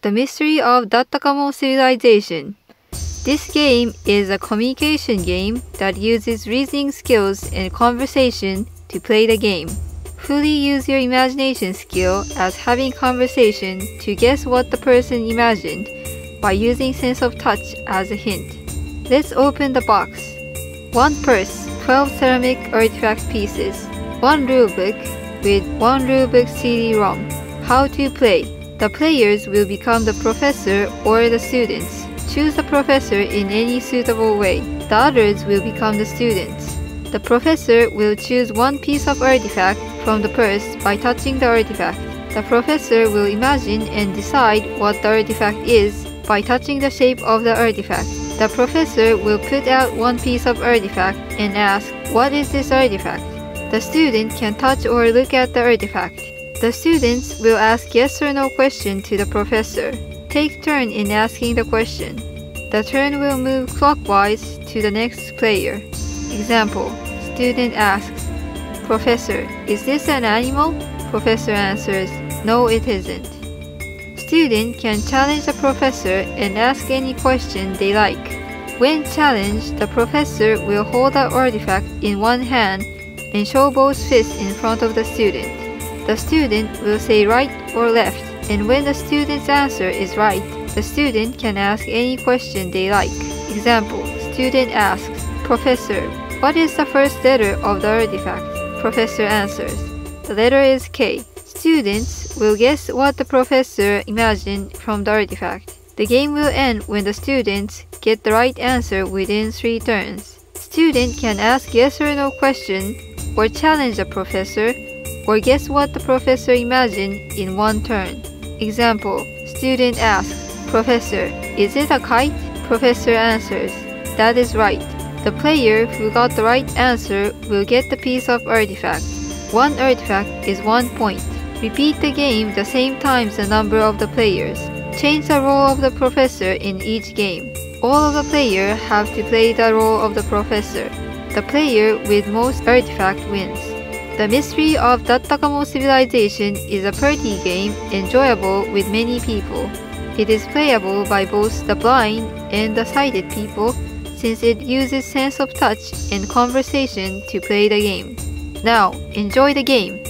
The Mystery of Dattakamo civilization. This game is a communication game that uses reasoning skills and conversation to play the game. Fully use your imagination skill as having conversation to guess what the person imagined by using sense of touch as a hint. Let's open the box. 1 purse, 12 ceramic artifact pieces, 1 rulebook with 1 rulebook CD-ROM. How to play. The players will become the professor or the students. Choose the professor in any suitable way. The others will become the students. The professor will choose 1 piece of artifact from the purse by touching the artifact. The professor will imagine and decide what the artifact is by touching the shape of the artifact. The professor will put out 1 piece of artifact and ask, "What is this artifact?" The student can touch or look at the artifact. The students will ask yes or no question to the professor. Take turn in asking the question. The turn will move clockwise to the next player. Example, student asks, "Professor, is this an animal?" Professor answers, "No, it isn't." Student can challenge the professor and ask any question they like. When challenged, the professor will hold the artifact in one hand and show both fists in front of the student. The student will say right or left, and when the student's answer is right, the student can ask any question they like. Example, student asks, "Professor, what is the first letter of the artifact?" Professor answers, "The letter is K." Students will guess what the professor imagined from the artifact. The game will end when the students get the right answer within 3 turns. Student can ask yes or no question, or challenge the professor, or guess what the professor imagined in 1 turn. Example, student asks, "Professor, is it a kite?" Professor answers, "That is right." The player who got the right answer will get the piece of artifact. 1 artifact is 1 point. Repeat the game the same times the number of the players. Change the role of the professor in each game. All of the players have to play the role of the professor. The player with most artifact wins. The Mystery of Dattakamo civilization is a party game enjoyable with many people. It is playable by both the blind and the sighted people since it uses sense of touch and conversation to play the game. Now, enjoy the game!